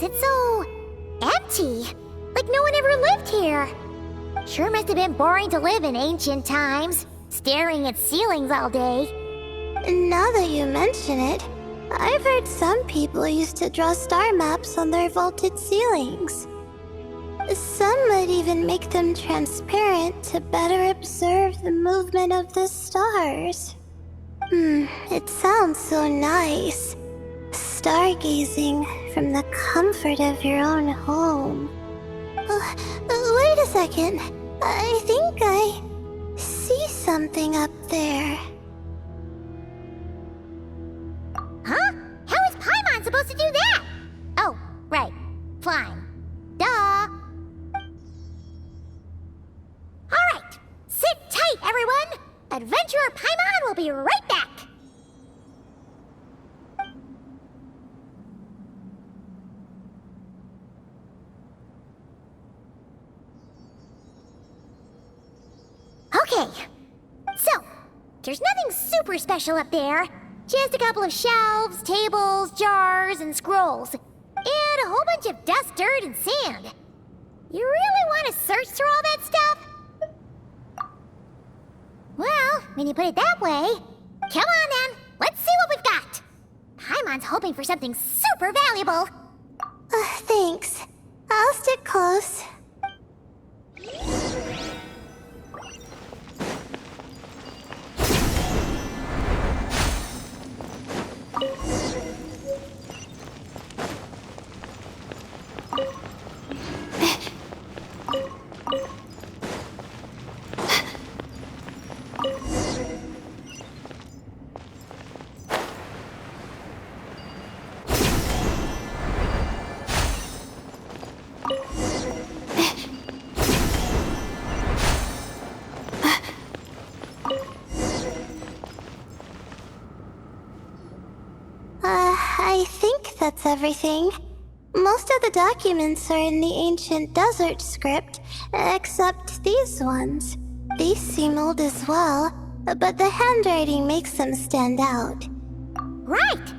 place. It's so empty. Like no one ever lived here. Sure must have been boring to live in ancient times, staring at ceilings all day. Now that you mention it, I've heard some people used to draw star maps on their vaulted ceilings. Some might even make them transparent to better observe the movement of the stars. It sounds so nice. Stargazing from the comfort of your own home. Wait a second. I think I see something up there. Huh? How is Paimon supposed to do that? Oh, right. Flying. Duh. Alright. Sit tight, everyone. Adventurer Paimon will be right back. Okay. So, there's nothing super special up there. Just a couple of shelves, tables, jars, and scrolls. And a whole bunch of dust, dirt, and sand. You really want to search through all that stuff? Well, when you put it that way, come on then. Let's see what we've got. Paimon's hoping for something super valuable. Thanks. I'll stick close. I think that's everything. Most of the documents are in the ancient desert script, except these ones. These seem old as well, but the handwriting makes them stand out. Right!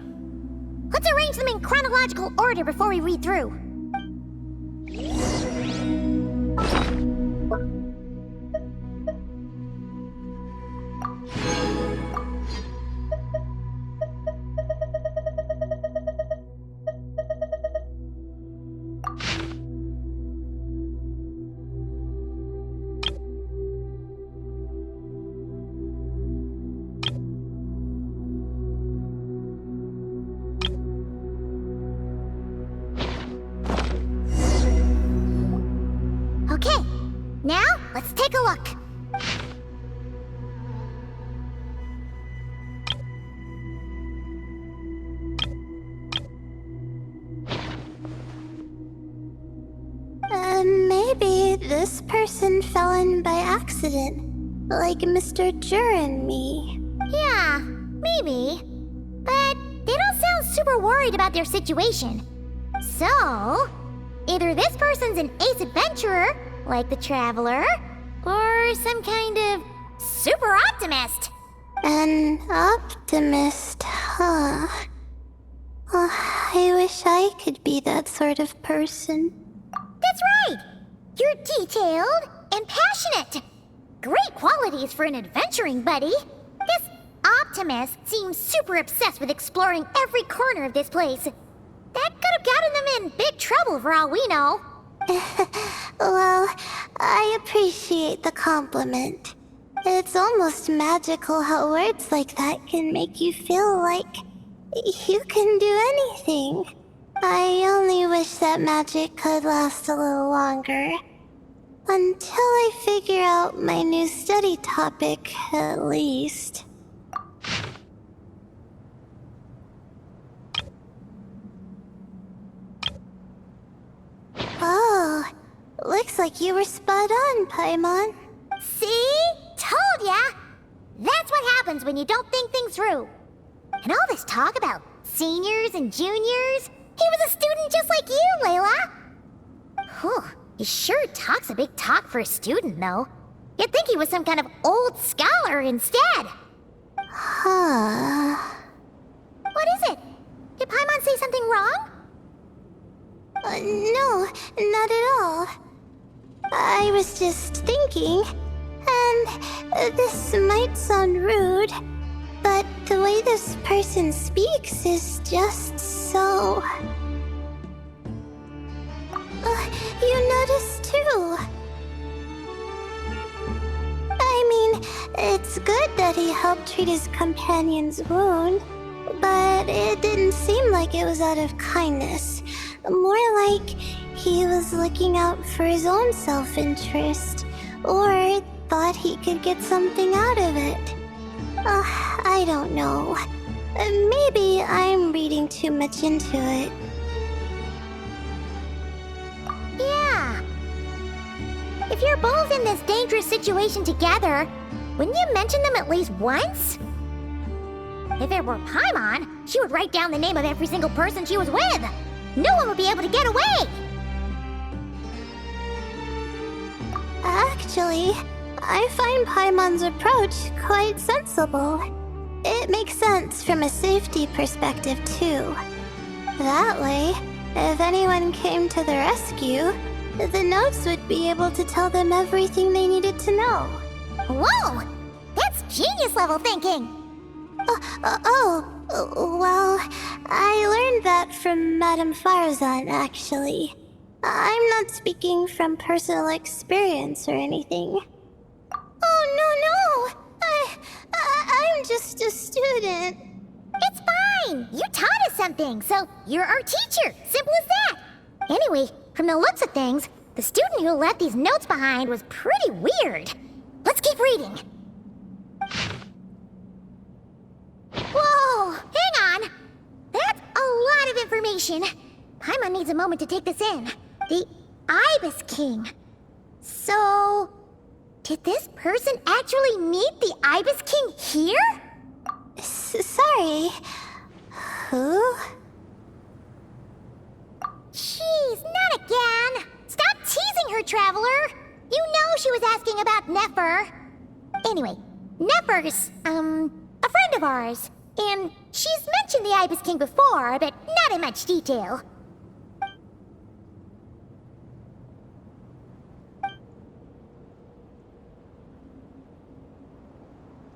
Let's arrange them in chronological order before we read through. Okay, now let's take a look. Maybe this person fell in by accident, like Mr. Jur and me. Yeah, maybe. But they don't sound super worried about their situation. So, either this person's an ace adventurer, like the Traveler, or some kind of super optimist. An optimist, huh? Oh, I wish I could be that sort of person. That's right! You're detailed and passionate. Great qualities for an adventuring buddy. This optimist seems super obsessed with exploring every corner of this place. That could have gotten them in big trouble for all we know. Well, I appreciate the compliment. It's almost magical how words like that can make you feel like you can do anything. I only wish that magic could last a little longer. Until I figure out my new study topic, at least. Oh, looks like you were spot on, Paimon. See? Told ya! That's what happens when you don't think things through. And all this talk about seniors and juniors, he was a student just like you, Layla. Whew, he sure talks a big talk for a student, though. You'd think he was some kind of old scholar instead. Huh. What is it? Did Paimon say something wrong? No, not at all. I was just thinking, and this might sound rude, but the way this person speaks is just so... you noticed too. I mean, it's good that he helped treat his companion's wound, but it didn't seem like it was out of kindness. More like he was looking out for his own self-interest, or thought he could get something out of it. I don't know. Maybe I'm reading too much into it. Yeah. If you're both in this dangerous situation together, wouldn't you mention them at least once? If it were Paimon, she would write down the name of every single person she was with. No one would be able to get away. Actually, I find Paimon's approach quite sensible. It makes sense from a safety perspective, too. That way, if anyone came to the rescue, the notes would be able to tell them everything they needed to know. Whoa! That's genius-level thinking! Well, I learned that from Madame Farzan, actually. I'm not speaking from personal experience or anything. Oh, no! I'm just a student. It's fine! You taught us something, so you're our teacher. Simple as that. Anyway, from the looks of things, the student who left these notes behind was pretty weird. Let's keep reading. Whoa! Hang on! That's a lot of information. Paimon needs a moment to take this in. The Ibis King. So... did this person actually meet the Ibis King here? Sorry. Who? Jeez, not again! Stop teasing her, Traveler! You know she was asking about Nefer. Anyway, Nefer's, a friend of ours. And she's mentioned the Ibis King before, but not in much detail.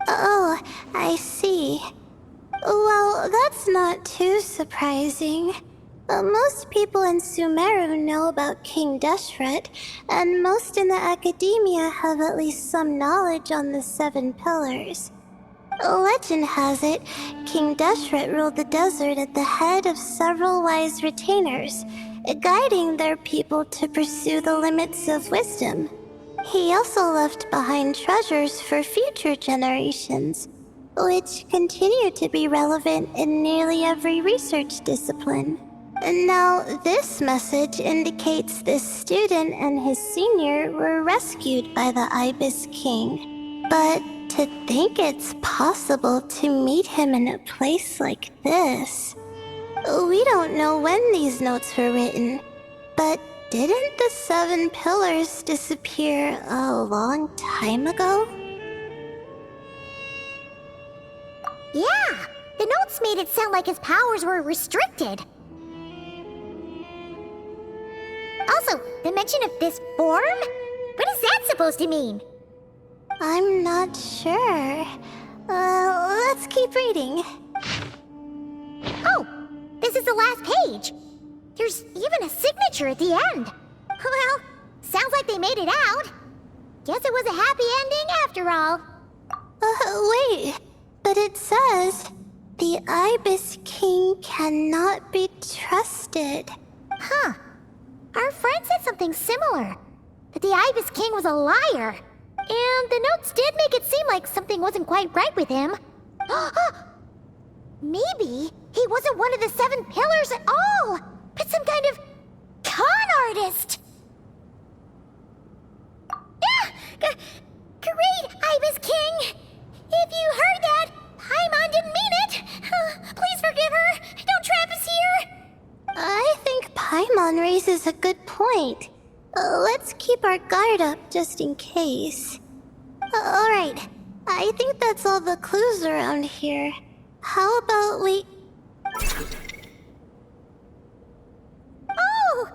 Oh, I see. Well, that's not too surprising. Most people in Sumeru know about King Deshret, and most in the academia have at least some knowledge on the Seven Pillars. Legend has it, King Deshret ruled the desert at the head of several wise retainers, guiding their people to pursue the limits of wisdom. He also left behind treasures for future generations, which continue to be relevant in nearly every research discipline. Now, this message indicates this student and his senior were rescued by the Ibis King. But to think it's possible to meet him in a place like this... We don't know when these notes were written, but didn't the Seven Pillars disappear a long time ago? Yeah, the notes made it sound like his powers were restricted. Also, the mention of this form? What is that supposed to mean? I'm not sure. Let's keep reading. Oh, this is the last page. There's even a signature at the end. Well, sounds like they made it out. Guess it was a happy ending after all. Wait. But it says, the Ibis King cannot be trusted. Huh. Our friend said something similar. That the Ibis King was a liar. And the notes did make it seem like something wasn't quite right with him. Maybe he wasn't one of the Seven Pillars at all, but some kind of con artist. Great, Ibis King! If you heard that, Paimon didn't mean it. Please forgive her. Don't trap us here. I think Paimon raises a good point. Let's keep our guard up just in case. Alright, I think that's all the clues around here. How about we... Oh!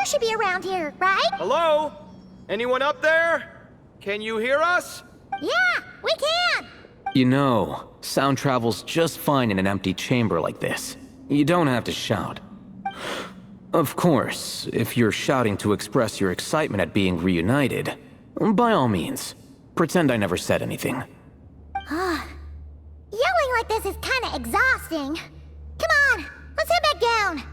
you should be around here, right? Hello? Anyone up there? Can you hear us? Yeah, we can! You know, sound travels just fine in an empty chamber like this. You don't have to shout. Of course, if you're shouting to express your excitement at being reunited, by all means, pretend I never said anything. Yelling like this is kinda exhausting. Come on, let's head back down.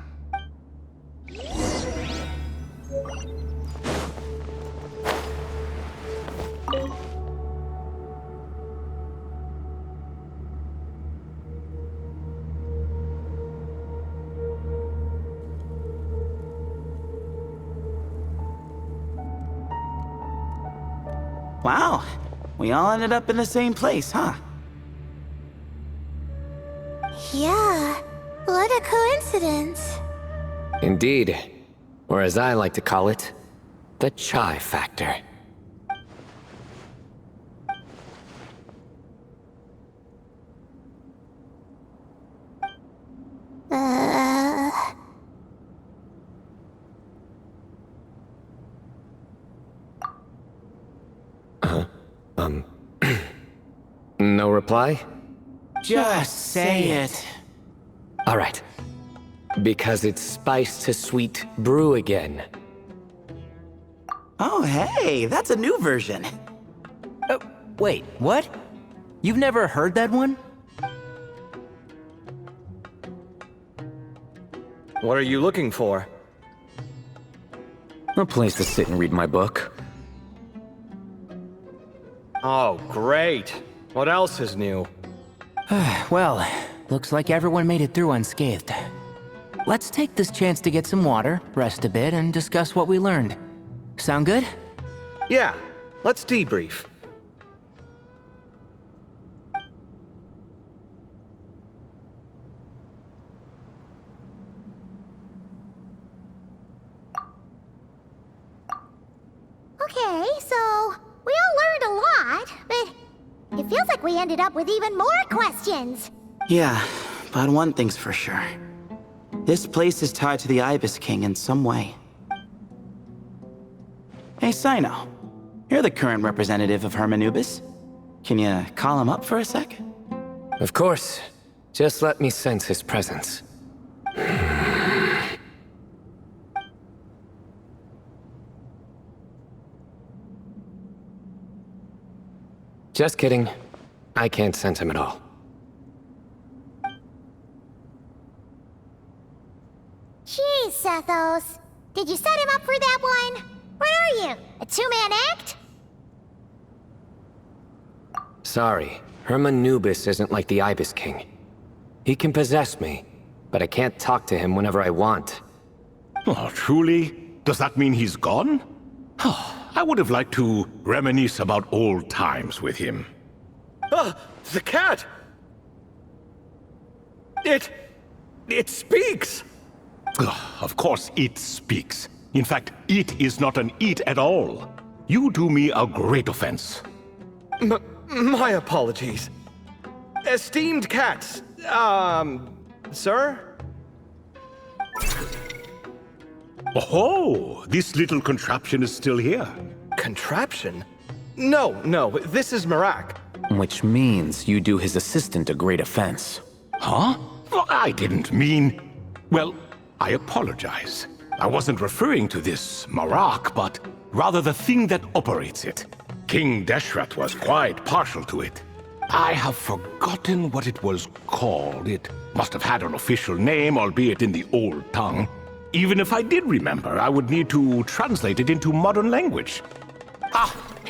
Wow, we all ended up in the same place, huh? Yeah, what a coincidence. Indeed. Or as I like to call it, the chai factor. No reply? Just say it. All right. Because it's spiced to sweet brew again. Oh, hey, that's a new version. Wait, what? You've never heard that one? What are you looking for? A place to sit and read my book. Oh, great. What else is new? Well, looks like everyone made it through unscathed. Let's take this chance to get some water, rest a bit, and discuss what we learned. Sound good? Yeah, let's debrief. Okay, so we all learned a lot, but it feels like we ended up with even more questions. Yeah, but one thing's for sure. This place is tied to the Ibis King in some way. Hey, Sino. You're the current representative of Hermanubis. Can you call him up for a sec? Of course. Just let me sense his presence. Just kidding. I can't sense him at all. Jeez, Sethos. Did you set him up for that one? What are you, a two-man act? Sorry, Hermanubis isn't like the Ibis King. He can possess me, but I can't talk to him whenever I want. Oh, truly? Does that mean he's gone? I would have liked to reminisce about old times with him. Ah, the cat! It speaks! Of course it speaks. In fact, it is not an it at all. You do me a great offense. My apologies. Esteemed cats, sir? Oh, this little contraption is still here. Contraption? No, this is Marak. Which means you do his assistant a great offense. Huh? Well, I didn't mean... Well, I apologize. I wasn't referring to this Marak, but rather the thing that operates it. King Deshret was quite partial to it. I have forgotten what it was called. It must have had an official name, albeit in the old tongue. Even if I did remember, I would need to translate it into modern language.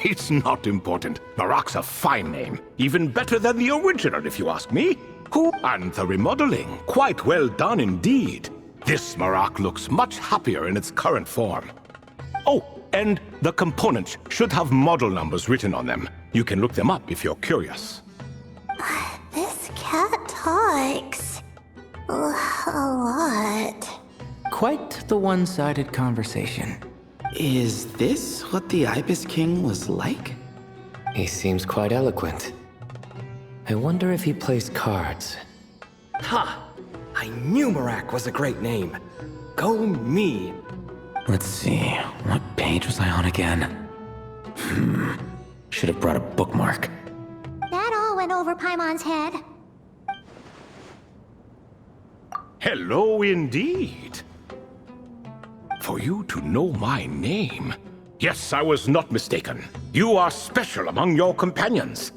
It's not important. Marak's a fine name. Even better than the original, if you ask me. And the remodeling. Quite well done indeed. This Marak looks much happier in its current form. Oh, and the components should have model numbers written on them. You can look them up if you're curious. This cat talks. A lot. Quite the one-sided conversation. Is this what the Ibis King was like? He seems quite eloquent. I wonder if he plays cards. Ha! I knew Marak was a great name. Go me. Let's see, what page was I on again? Should have brought a bookmark. That all went over Paimon's head. Hello indeed. For you to know my name. Yes, I was not mistaken. You are special among your companions.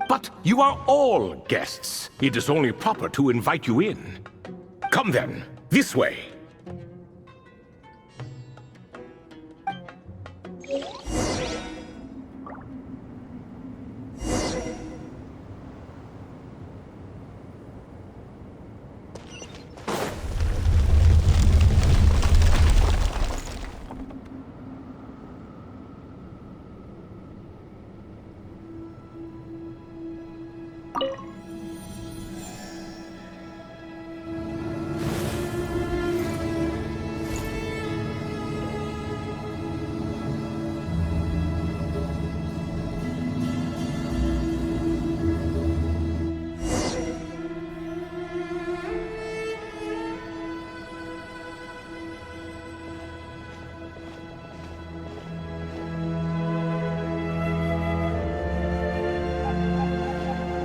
But you are all guests. It is only proper to invite you in. Come then, this way.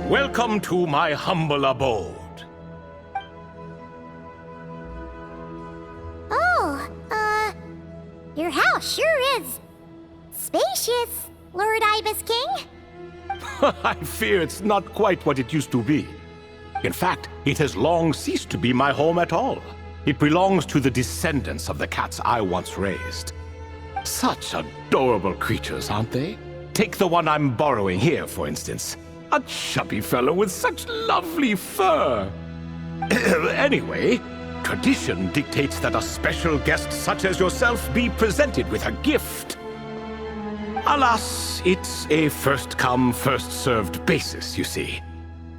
Welcome to my humble abode. Oh, your house sure is spacious, Lord Ibis King. I fear it's not quite what it used to be. In fact, it has long ceased to be my home at all. It belongs to the descendants of the cats I once raised. Such adorable creatures, aren't they? Take the one I'm borrowing here, for instance. A chubby fellow with such lovely fur. Anyway, tradition dictates that a special guest such as yourself be presented with a gift. Alas, it's a first-come, first-served basis, you see.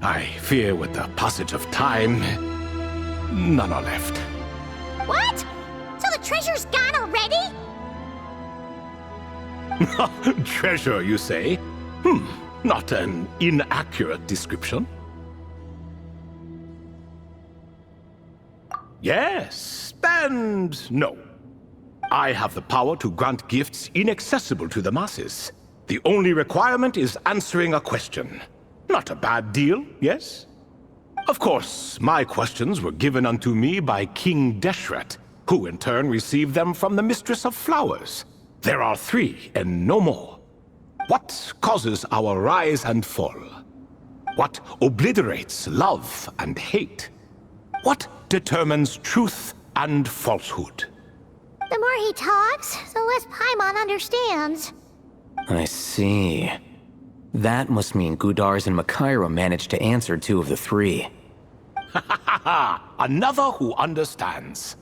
I fear with the passage of time, none are left. What? So the treasure's gone already? Treasure, you say? Not an inaccurate description. Yes, and no. I have the power to grant gifts inaccessible to the masses. The only requirement is answering a question. Not a bad deal, yes? Of course, my questions were given unto me by King Deshret, who in turn received them from the Mistress of Flowers. There are 3 and no more. What causes our rise and fall? What obliterates love and hate? What determines truth and falsehood? The more he talks, the less Paimon understands. I see. That must mean Gudars and Makaira managed to answer 2 of the 3. Another who understands.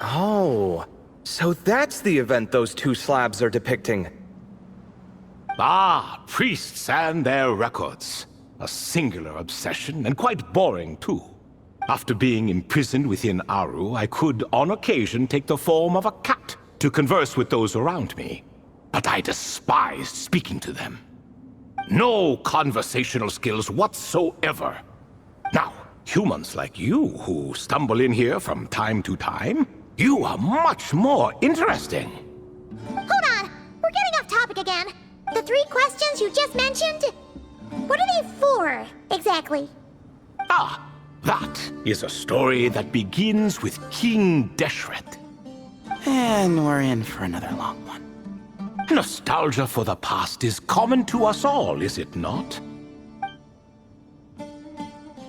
Oh, so that's the event those 2 slabs are depicting. Ah, priests and their records. A singular obsession, and quite boring too. After being imprisoned within Aru, I could, on occasion, take the form of a cat to converse with those around me. But I despised speaking to them. No conversational skills whatsoever. Now, humans like you who stumble in here from time to time, you are much more interesting. Hold on, we're getting off topic again. The 3 questions you just mentioned? What are they for, exactly? Ah, that is a story that begins with King Deshret. And we're in for another long one. Nostalgia for the past is common to us all, is it not?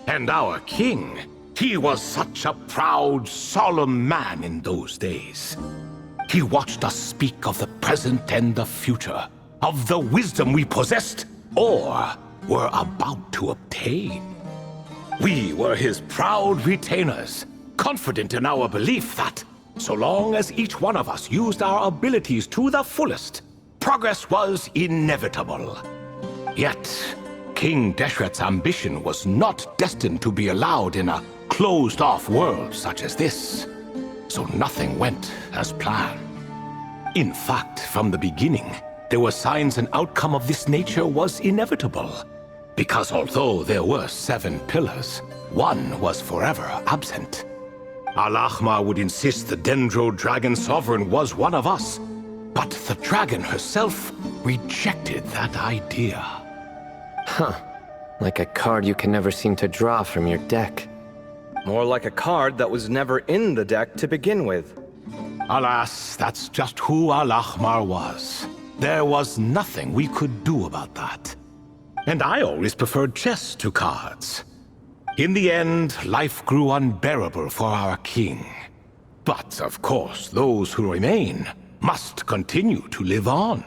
And our king, he was such a proud, solemn man in those days. He watched us speak of the present and the future, of the wisdom we possessed or were about to obtain. We were his proud retainers, confident in our belief that, so long as each one of us used our abilities to the fullest, progress was inevitable. Yet, King Deshret's ambition was not destined to be allowed in a closed-off world such as this. So nothing went as planned. In fact, from the beginning, there were signs an outcome of this nature was inevitable. Because although there were 7 pillars, one was forever absent. Al-Ahmar would insist the Dendro Dragon Sovereign was one of us, but the dragon herself rejected that idea. Huh. Like a card you can never seem to draw from your deck. More like a card that was never in the deck to begin with. Alas, that's just who Al-Ahmar was. There was nothing we could do about that. And I always preferred chess to cards. In the end, life grew unbearable for our king. But, of course, those who remain must continue to live on.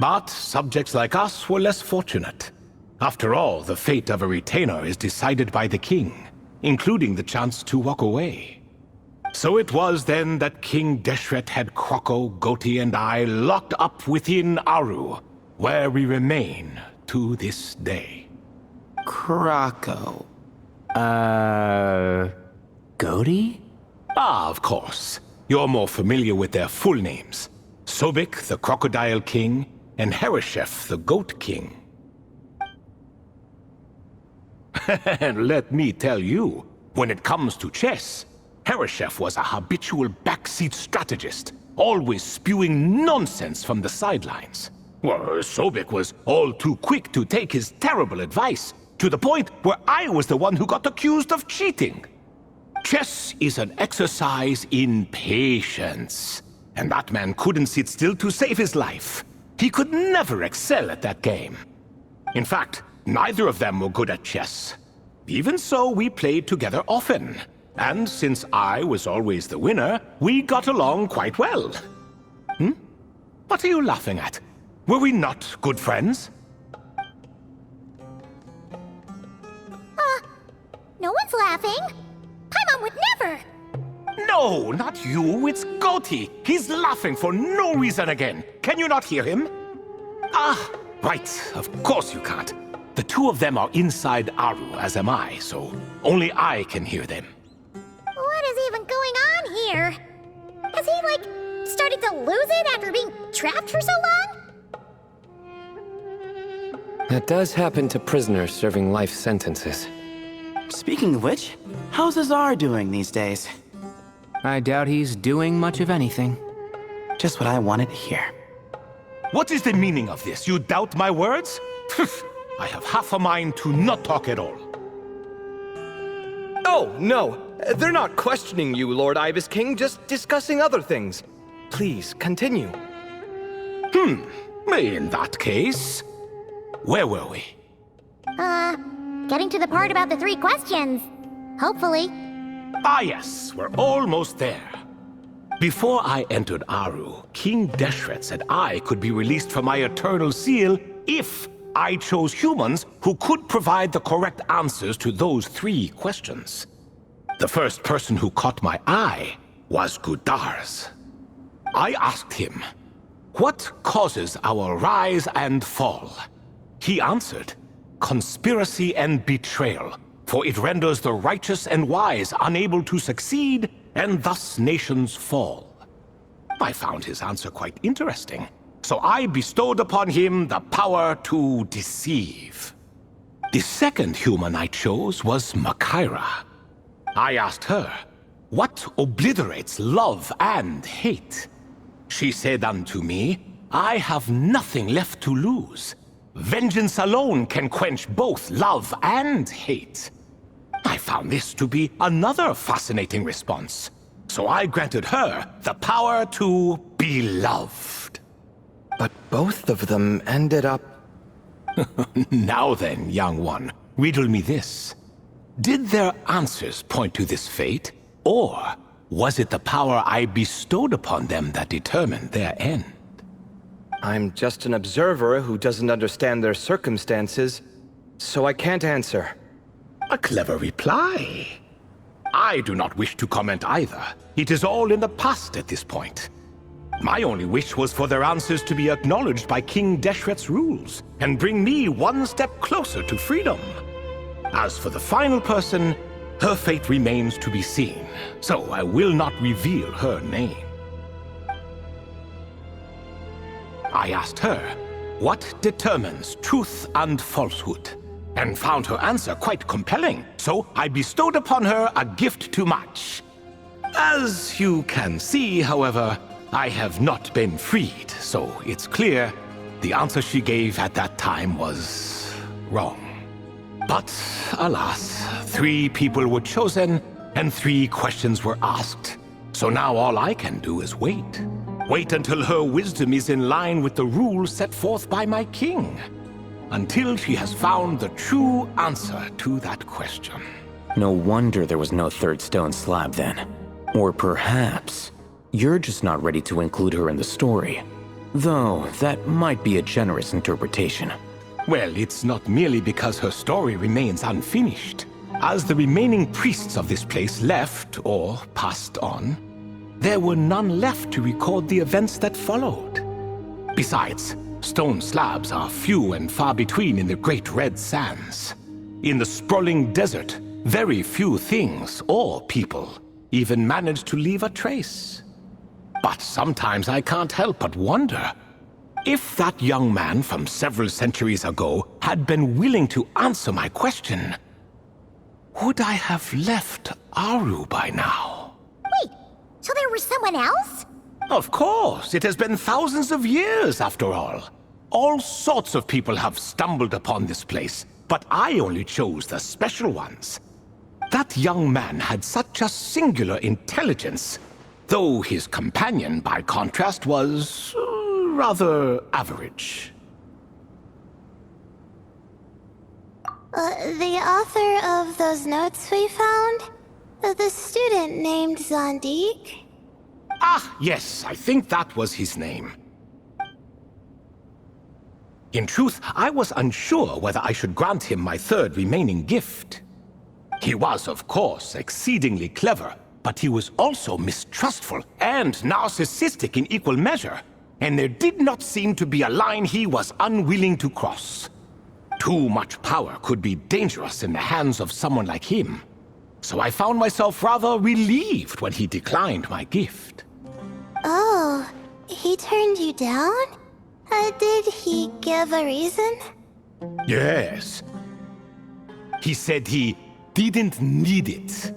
But subjects like us were less fortunate. After all, the fate of a retainer is decided by the king, including the chance to walk away. So it was then that King Deshret had Kroko, Goti, and I locked up within Aru, where we remain to this day. Krako. Goti? Ah, of course. You're more familiar with their full names. Sobek, the Crocodile King, and Hereshef, the Goat King. And let me tell you, when it comes to chess, Hereshef was a habitual backseat strategist, always spewing nonsense from the sidelines. Well, Sobek was all too quick to take his terrible advice, to the point where I was the one who got accused of cheating. Chess is an exercise in patience, and that man couldn't sit still to save his life. He could never excel at that game. In fact, neither of them were good at chess. Even so, we played together often. And since I was always the winner, we got along quite well. What are you laughing at? Were we not good friends? No one's laughing. Paimon would never. No, not you. It's Goti. He's laughing for no reason again. Can you not hear him? Ah, right. Of course you can't. The two of them are inside Aru, as am I, so only I can hear them. What is even going on here? Has he, like, started to lose it after being trapped for so long? That does happen to prisoners serving life sentences. Speaking of which, how's Azar doing these days? I doubt he's doing much of anything. Just what I wanted to hear. What is the meaning of this? You doubt my words? I have half a mind to not talk at all. Oh, no. They're not questioning you, Lord Ibis King, just discussing other things. Please, continue. In that case, where were we? Getting to the part about the 3 questions. Hopefully. Ah yes, we're almost there. Before I entered Aru, King Deshret said I could be released from my eternal seal if I chose humans who could provide the correct answers to those 3 questions. The first person who caught my eye was Gudars. I asked him, what causes our rise and fall? He answered, conspiracy and betrayal, for it renders the righteous and wise unable to succeed, and thus nations fall. I found his answer quite interesting, so I bestowed upon him the power to deceive. The second human I chose was Makaira. I asked her, what obliterates love and hate? She said unto me, I have nothing left to lose. Vengeance alone can quench both love and hate. I found this to be another fascinating response, so I granted her the power to be loved. But both of them ended up... Now then, young one, riddle me this. Did their answers point to this fate, or was it the power I bestowed upon them that determined their end? I'm just an observer who doesn't understand their circumstances, so I can't answer. A clever reply. I do not wish to comment either. It is all in the past at this point. My only wish was for their answers to be acknowledged by King Deshret's rules, and bring me one step closer to freedom. As for the final person, her fate remains to be seen, so I will not reveal her name. I asked her, what determines truth and falsehood? And found her answer quite compelling, so I bestowed upon her a gift to match. As you can see, however, I have not been freed, so it's clear the answer she gave at that time was wrong. But alas, 3 people were chosen and 3 questions were asked. So now all I can do is wait. Wait until her wisdom is in line with the rules set forth by my king. Until she has found the true answer to that question. No wonder there was no 3rd stone slab then. Or perhaps you're just not ready to include her in the story. Though that might be a generous interpretation. Well, it's not merely because her story remains unfinished. As the remaining priests of this place left or passed on, there were none left to record the events that followed. Besides, stone slabs are few and far between in the Great Red Sands. In the sprawling desert, very few things or people even manage to leave a trace. But sometimes I can't help but wonder, if that young man from several centuries ago had been willing to answer my question, would I have left Aru by now? Wait, so there was someone else? Of course, it has been thousands of years after all. All sorts of people have stumbled upon this place, but I only chose the special ones. That young man had such a singular intelligence, though his companion, by contrast, was rather average. The author of those notes we found? The student named Zandik? Ah, yes, I think that was his name. In truth, I was unsure whether I should grant him my 3rd remaining gift. He was, of course, exceedingly clever, but he was also mistrustful and narcissistic in equal measure, and there did not seem to be a line he was unwilling to cross. Too much power could be dangerous in the hands of someone like him, so I found myself rather relieved when he declined my gift. Oh, he turned you down? Did he give a reason? Yes. He said he didn't need it.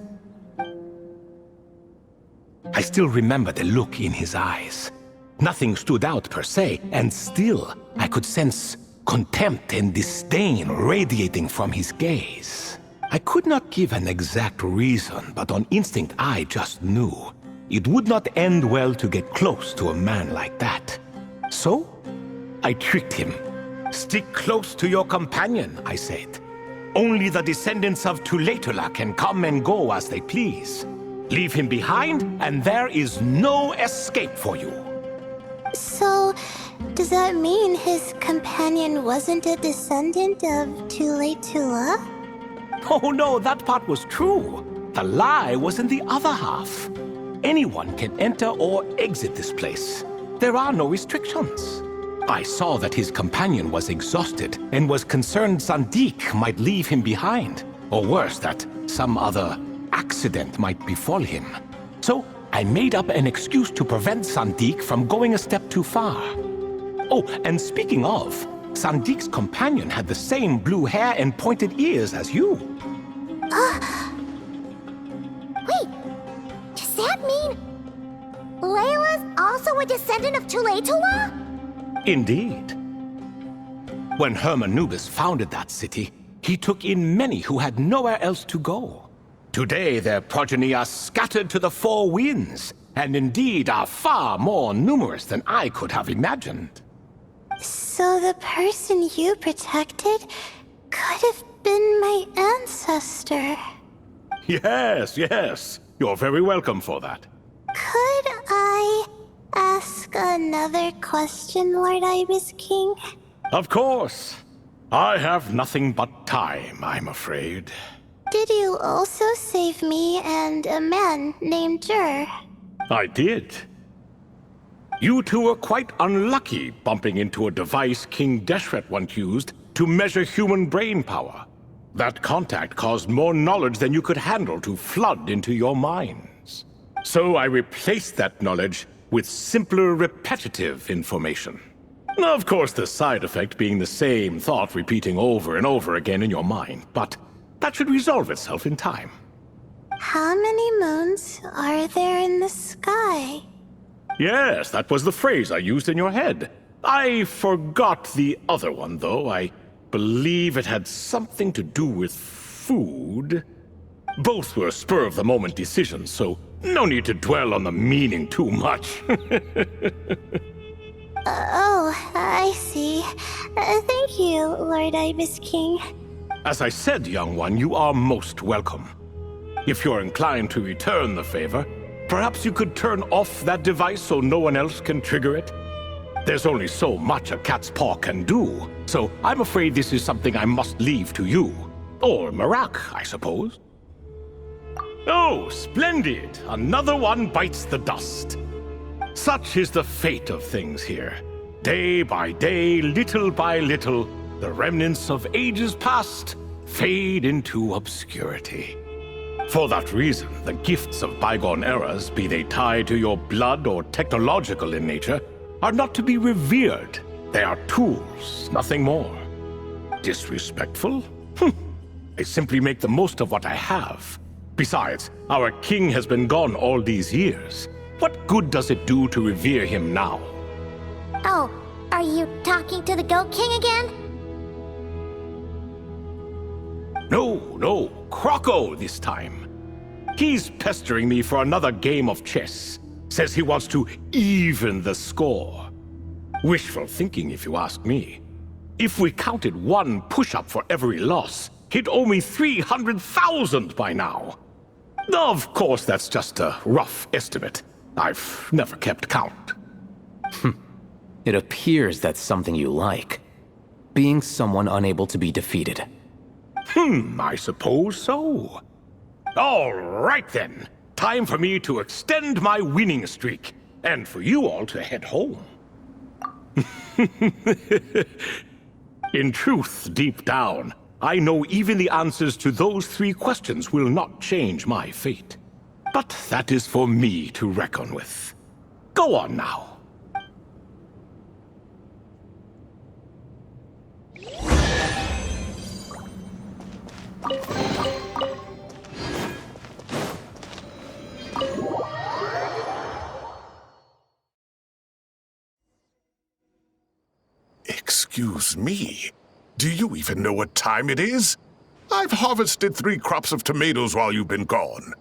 I still remember the look in his eyes. Nothing stood out per se, and still I could sense contempt and disdain radiating from his gaze. I could not give an exact reason, but on instinct I just knew it would not end well to get close to a man like that. So, I tricked him. Stick close to your companion, I said. Only the descendants of Tulatula can come and go as they please. Leave him behind, and there is no escape for you. So, does that mean his companion wasn't a descendant of Tulatula? Oh no, that part was true. The lie was in the other half. Anyone can enter or exit this place. There are no restrictions. I saw that his companion was exhausted and was concerned Zandik might leave him behind, or worse, that some other accident might befall him. So I made up an excuse to prevent Zandik from going a step too far. Oh, and speaking of, Sandik's companion had the same blue hair and pointed ears as you. Wait, does that mean Layla's also a descendant of Tulatula? Indeed. When Hermanubis founded that city, he took in many who had nowhere else to go. Today their progeny are scattered to the 4 winds, and indeed are far more numerous than I could have imagined. So the person you protected could have been my ancestor. Yes, yes. You're very welcome for that. Could I ask another question, Lord Ibis King? Of course. I have nothing but time, I'm afraid. Did you also save me and a man named Jur? I did. You two were quite unlucky bumping into a device King Deshret once used to measure human brain power. That contact caused more knowledge than you could handle to flood into your minds. So I replaced that knowledge with simpler, repetitive information. Of course, the side effect being the same thought repeating over and over again in your mind, but that should resolve itself in time. How many moons are there in the sky? Yes, that was the phrase I used in your head. I forgot the other one, though. I believe it had something to do with food. Both were spur-of-the-moment decisions, so no need to dwell on the meaning too much. Oh, I see. Thank you, Lord Ibis King. As I said, young one, you are most welcome. If you're inclined to return the favor, perhaps you could turn off that device so no one else can trigger it? There's only so much a cat's paw can do, so I'm afraid this is something I must leave to you. Or Marak, I suppose. Oh, splendid! Another one bites the dust. Such is the fate of things here. Day by day, little by little, the remnants of ages past fade into obscurity. For that reason, the gifts of bygone eras, be they tied to your blood or technological in nature, are not to be revered. They are tools, nothing more. Disrespectful? I simply make the most of what I have. Besides, our king has been gone all these years. What good does it do to revere him now? Oh, are you talking to the Goat King again? No, Croco this time. He's pestering me for another game of chess. Says he wants to even the score. Wishful thinking, if you ask me. If we counted one push-up for every loss, he'd owe me 300,000 by now. Of course, that's just a rough estimate. I've never kept count. It appears that's something you like. Being someone unable to be defeated. I suppose so. All right then. Time for me to extend my winning streak, and for you all to head home. In truth, deep down, I know even the answers to those 3 questions will not change my fate. But that is for me to reckon with. Go on now. Excuse me. Do you even know what time it is? I've harvested 3 crops of tomatoes while you've been gone.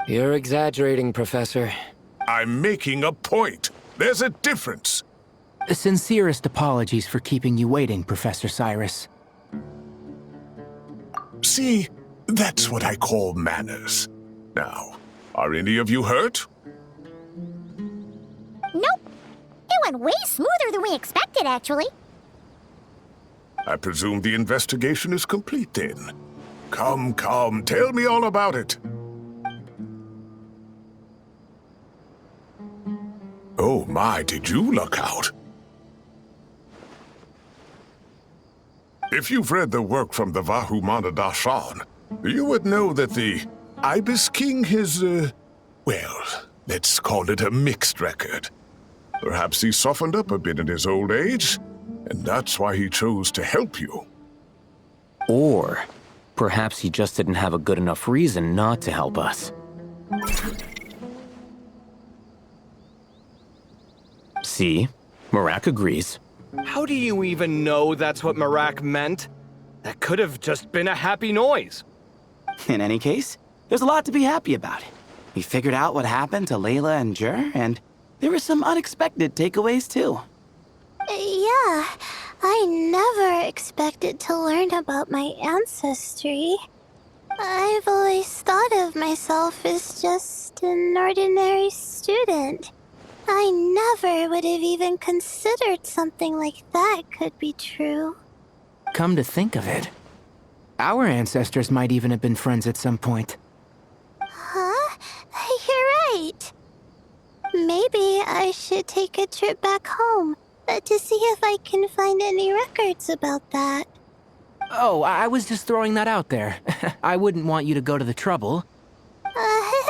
You're exaggerating, Professor. I'm making a point. There's a difference. Sincerest apologies for keeping you waiting, Professor Cyrus. See, that's what I call manners. Now, are any of you hurt? Nope. It went way smoother than we expected, actually. I presume the investigation is complete then. Come, tell me all about it. Oh my, did you luck out? If you've read the work from the Vahumana Dashan, you would know that the Ibis King has, well, let's call it a mixed record. Perhaps he softened up a bit in his old age, and that's why he chose to help you. Or perhaps he just didn't have a good enough reason not to help us. See? Marak agrees. How do you even know that's what Marak meant? That could have just been a happy noise. In any case, there's a lot to be happy about. We figured out what happened to Layla and Jur, and there were some unexpected takeaways too. Yeah, I never expected to learn about my ancestry. I've always thought of myself as just an ordinary student. I never would have even considered something like that could be true. Come to think of it, our ancestors might even have been friends at some point. Huh? You're right. Maybe I should take a trip back home to see if I can find any records about that. Oh, I was just throwing that out there. I wouldn't want you to go to the trouble.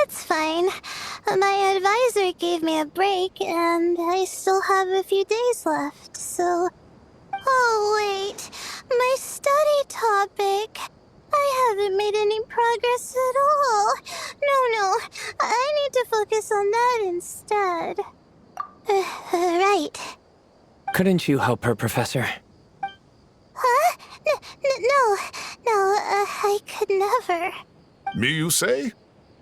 It's fine. My advisor gave me a break, and I still have a few days left, so... Oh, wait. My study topic. I haven't made any progress at all. No no. I need to focus on that instead. Right. Couldn't you help her, Professor? Huh? No, I could never. Me, you say?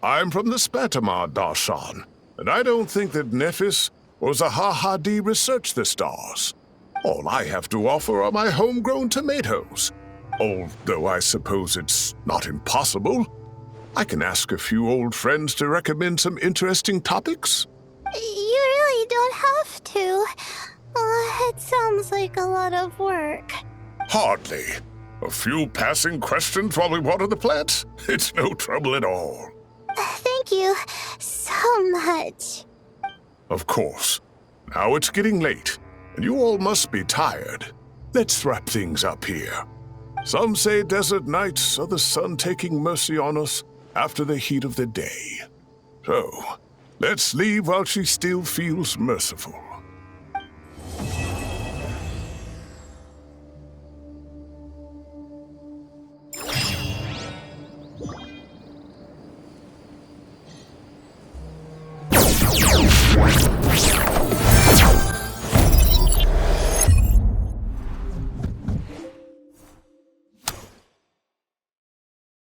I'm from the Spatamar Darshan, and I don't think that Nephis or Zahahadi researched the stars. All I have to offer are my homegrown tomatoes. Although I suppose it's not impossible. I can ask a few old friends to recommend some interesting topics. You really don't have to. It sounds like a lot of work. Hardly. A few passing questions while we water the plants? It's no trouble at all. Thank you so much. Of course. Now it's getting late, and you all must be tired. Let's wrap things up here. Some say desert nights are the sun taking mercy on us after the heat of the day. So, let's leave while she still feels merciful.